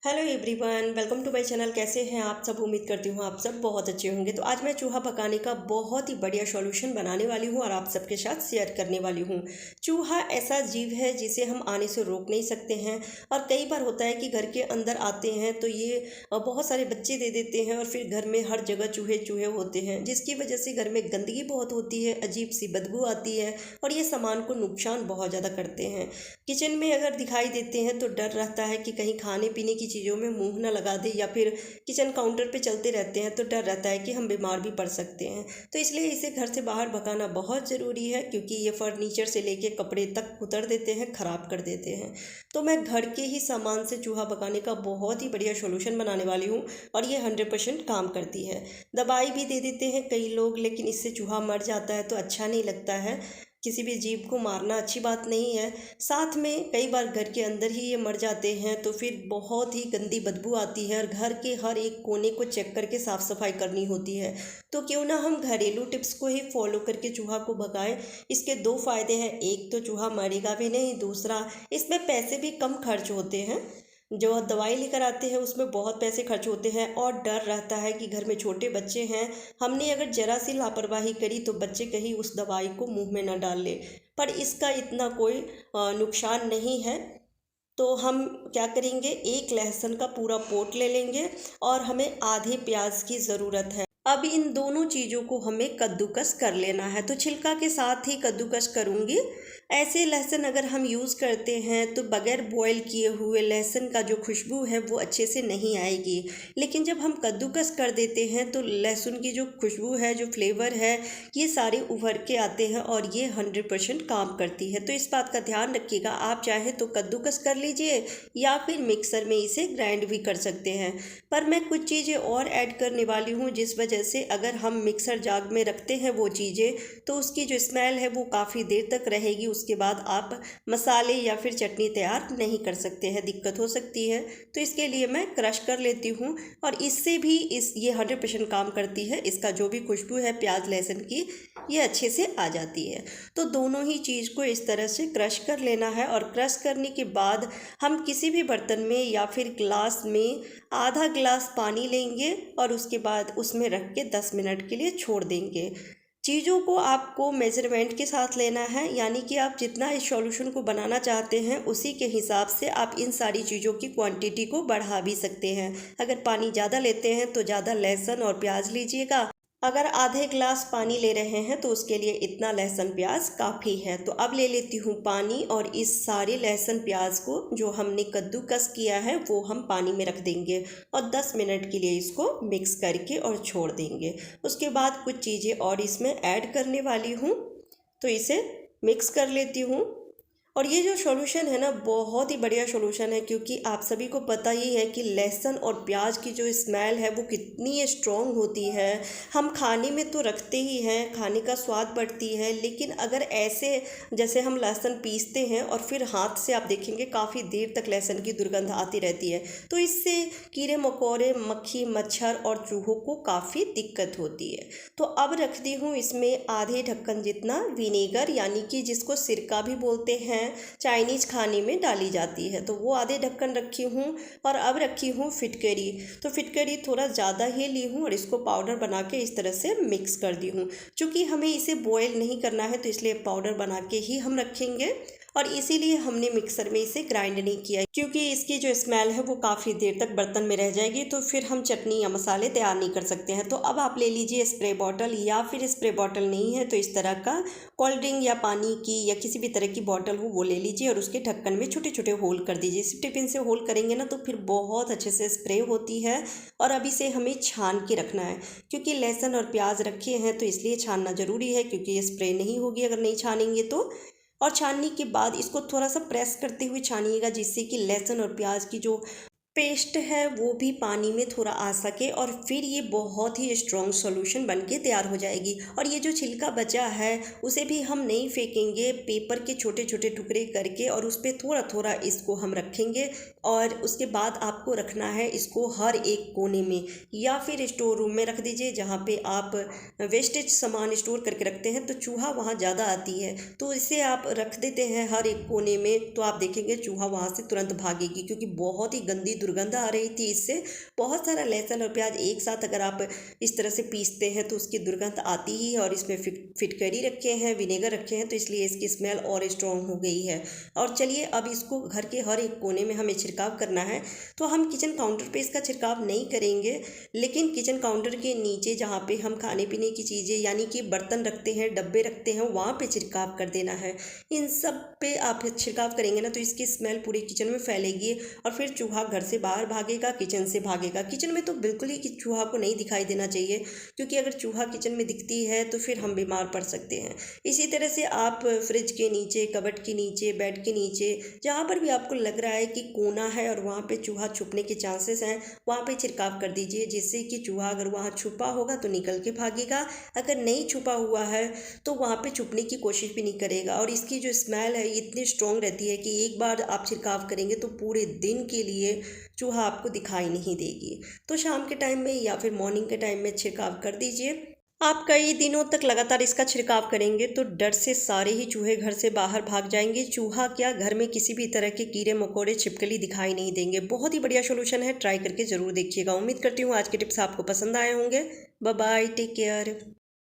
Hello everyone, welcome to my channel. कैसे हैं आप सब? उम्मीद करती हूँ आप सब बहुत अच्छे होंगे। तो आज मैं चूहा पकाने का बहुत ही बढ़िया सॉल्यूशन बनाने वाली हूँ और आप सबके साथ शेयर करने वाली हूँ। चूहा ऐसा जीव है जिसे हम आने से रोक नहीं सकते हैं और कई बार होता है कि घर के अंदर आते हैं तो ये बहुत सारे बच्चे दे देते हैं और फिर घर में हर जगह चूहे चूहे होते हैं, जिसकी वजह से घर में गंदगी बहुत होती है, अजीब सी बदबू आती है और ये सामान को नुकसान बहुत ज़्यादा करते हैं। किचन में अगर दिखाई देते हैं तो डर रहता है कि कहीं खाने पीने की चीज़ों में मुंह ना लगा दे, या फिर किचन काउंटर पे चलते रहते हैं तो डर रहता है कि हम बीमार भी पड़ सकते हैं। तो इसलिए इसे घर से बाहर भगाना बहुत ज़रूरी है, क्योंकि ये फर्नीचर से लेके कपड़े तक उतर देते हैं, ख़राब कर देते हैं। तो मैं घर के ही सामान से चूहा भगाने का बहुत ही बढ़िया सोल्यूशन बनाने वाली हूँ और ये 100% काम करती है। दवाई भी दे देते हैं कई लोग, लेकिन इससे चूहा मर जाता है तो अच्छा नहीं लगता है। किसी भी जीव को मारना अच्छी बात नहीं है। साथ में कई बार घर के अंदर ही ये मर जाते हैं तो फिर बहुत ही गंदी बदबू आती है और घर के हर एक कोने को चेक करके साफ़ सफाई करनी होती है। तो क्यों ना हम घरेलू टिप्स को ही फॉलो करके चूहा को भगाएं। इसके दो फायदे हैं, एक तो चूहा मरेगा भी नहीं, दूसरा इसमें पैसे भी कम खर्च होते हैं। जो दवाई लेकर आते हैं उसमें बहुत पैसे खर्च होते हैं और डर रहता है कि घर में छोटे बच्चे हैं, हमने अगर जरा सी लापरवाही करी तो बच्चे कहीं उस दवाई को मुंह में न डाल ले। पर इसका इतना कोई नुकसान नहीं है। तो हम क्या करेंगे, एक लहसुन का पूरा पोट ले लेंगे और हमें आधे प्याज की ज़रूरत है। अब इन दोनों चीज़ों को हमें कद्दूकस कर लेना है, तो छिलका के साथ ही कद्दूकस करूँगी। ऐसे लहसुन अगर हम यूज़ करते हैं तो बगैर बॉयल किए हुए लहसुन का जो खुशबू है वो अच्छे से नहीं आएगी, लेकिन जब हम कद्दूकस कर देते हैं तो लहसुन की जो खुशबू है, जो फ्लेवर है, ये सारे उभर के आते हैं और ये 100% काम करती है। तो इस बात का ध्यान रखिएगा। आप चाहे तो कद्दूकस कर लीजिए या फिर मिक्सर में इसे ग्राइंड भी कर सकते हैं। पर मैं कुछ चीज़ें और ऐड करने वाली हूँ, जिस वजह से अगर हम मिक्सर जार में रखते हैं वो चीज़ें तो उसकी जो स्मेल है वो काफ़ी देर तक रहेगी। उसके बाद आप मसाले या फिर चटनी तैयार नहीं कर सकते हैं, दिक्कत हो सकती है। तो इसके लिए मैं क्रश कर लेती हूँ और इससे भी ये 100% काम करती है। इसका जो भी खुशबू है प्याज लहसुन की, ये अच्छे से आ जाती है। तो दोनों ही चीज़ को इस तरह से क्रश कर लेना है और क्रश करने के बाद हम किसी भी बर्तन में या फिर ग्लास में आधा गिलास पानी लेंगे और उसके बाद उसमें रख के 10 मिनट के लिए छोड़ देंगे। चीज़ों को आपको मेजरमेंट के साथ लेना है, यानी कि आप जितना इस सॉल्यूशन को बनाना चाहते हैं उसी के हिसाब से आप इन सारी चीज़ों की क्वांटिटी को बढ़ा भी सकते हैं। अगर पानी ज़्यादा लेते हैं तो ज़्यादा लहसुन और प्याज लीजिएगा, अगर आधे गिलास पानी ले रहे हैं तो उसके लिए इतना लहसुन प्याज काफ़ी है। तो अब ले लेती हूँ पानी और इस सारे लहसुन प्याज को जो हमने कद्दूकस किया है वो हम पानी में रख देंगे और 10 मिनट के लिए इसको मिक्स करके और छोड़ देंगे। उसके बाद कुछ चीज़ें और इसमें ऐड करने वाली हूँ, तो इसे मिक्स कर लेती हूँ। और ये जो सॉल्यूशन है ना, बहुत ही बढ़िया सॉल्यूशन है, क्योंकि आप सभी को पता ही है कि लहसुन और प्याज की जो स्मेल है वो कितनी स्ट्रॉन्ग होती है। हम खाने में तो रखते ही हैं, खाने का स्वाद बढ़ती है, लेकिन अगर ऐसे जैसे हम लहसुन पीसते हैं और फिर हाथ से आप देखेंगे काफ़ी देर तक लहसुन की दुर्गंध आती रहती है, तो इससे कीड़े मकोड़े, मक्खी मच्छर और चूहों को काफ़ी दिक्कत होती है। तो अब रख दी हूँ इसमें आधे ढक्कन जितना विनेगर, यानी कि जिसको सिरका भी बोलते हैं, चाइनीज खाने में डाली जाती है, तो वो आधे ढक्कन रखी हूँ। और अब रखी हूँ फिटकरी। तो फिटकरी थोड़ा ज़्यादा ही ली हूँ और इसको पाउडर बना के इस तरह से मिक्स कर दी हूँ। चूँकि हमें इसे बॉयल नहीं करना है तो इसलिए पाउडर बना के ही हम रखेंगे और इसीलिए हमने मिक्सर में इसे ग्राइंड नहीं किया, क्योंकि इसकी जो स्मेल है वो काफ़ी देर तक बर्तन में रह जाएगी, तो फिर हम चटनी या मसाले तैयार नहीं कर सकते हैं। तो अब आप ले लीजिए स्प्रे बॉटल, या फिर स्प्रे बॉटल नहीं है तो इस तरह का कोल्ड ड्रिंक या पानी की या किसी भी तरह की बॉटल हो वो ले लीजिए और उसके ढक्कन में छोटे छोटे होल कर दीजिए। सिफ्टी पिन से होल करेंगे ना तो फिर बहुत अच्छे से स्प्रे होती है। और अब इसे हमें छान के रखना है, क्योंकि लहसुन और प्याज रखे हैं तो इसलिए छानना ज़रूरी है, क्योंकि ये स्प्रे नहीं होगी अगर नहीं छानेंगे तो। और छानने के बाद इसको थोड़ा सा प्रेस करते हुए छानिएगा, जिससे कि लहसुन और प्याज की जो पेस्ट है वो भी पानी में थोड़ा आ सके और फिर ये बहुत ही स्ट्रॉन्ग सॉल्यूशन बनके तैयार हो जाएगी। और ये जो छिलका बचा है उसे भी हम नहीं फेंकेंगे, पेपर के छोटे छोटे टुकड़े करके और उस पर थोड़ा थोड़ा इसको हम रखेंगे। और उसके बाद आपको रखना है इसको हर एक कोने में, या फिर स्टोर रूम में रख दीजिए जहाँ पे आप वेस्टेज सामान स्टोर करके रखते हैं, तो चूहा वहाँ ज़्यादा आती है। तो इसे आप रख देते हैं हर एक कोने में, तो आप देखेंगे चूहा वहाँ से तुरंत भागेगी, क्योंकि बहुत ही गंदी दुर्गंध आ रही थी इससे। बहुत सारा लहसुन और प्याज एक साथ अगर आप इस तरह से पीसते हैं तो उसकी दुर्गंध आती ही है। और इसमें फिटकरी रखे हैं, विनेगर रखे हैं, तो इसलिए इसकी स्मेल और स्ट्रॉन्ग हो गई है। और चलिए अब इसको घर के हर एक कोने में हमें छिड़काव करना है। तो हम किचन काउंटर पे इसका छिड़काव नहीं करेंगे, लेकिन किचन काउंटर के नीचे जहाँ पे हम खाने पीने की चीज़ें यानी कि बर्तन रखते हैं, डब्बे रखते हैं, वहाँ पे छिड़काव कर देना है। इन सब पे आप छिड़काव करेंगे ना तो इसकी स्मेल पूरे किचन में फैलेगी और फिर चूहा घर से बाहर भागेगा, किचन से भागेगा। किचन में तो बिल्कुल ही चूहा को नहीं दिखाई देना चाहिए, क्योंकि अगर चूहा किचन में दिखती है तो फिर हम बीमार पड़ सकते हैं। इसी तरह से आप फ्रिज के नीचे, कबर्ड के नीचे, बेड के नीचे, जहाँ पर भी आपको लग रहा है कि कोना है और वहाँ पे चूहा छुपने के चांसेस हैं, वहाँ पे छिड़काव कर दीजिए, जिससे कि चूहा अगर वहाँ छुपा होगा तो निकल के भागेगा, अगर नहीं छुपा हुआ है तो वहाँ पे छुपने की कोशिश भी नहीं करेगा। और इसकी जो स्मेल है इतनी स्ट्रॉन्ग रहती है कि एक बार आप छिड़काव करेंगे तो पूरे दिन के लिए चूहा आपको दिखाई नहीं देगी। तो शाम के टाइम में या फिर मॉर्निंग के टाइम में छिड़काव कर दीजिए। आप कई दिनों तक लगातार इसका छिड़काव करेंगे तो डर से सारे ही चूहे घर से बाहर भाग जाएंगे। चूहा क्या, घर में किसी भी तरह के कीड़े मकोड़े, छिपकली दिखाई नहीं देंगे। बहुत ही बढ़िया सोल्यूशन है, ट्राई करके ज़रूर देखिएगा। उम्मीद करती हूँ आज के टिप्स आपको पसंद आए होंगे। Bye bye, take care.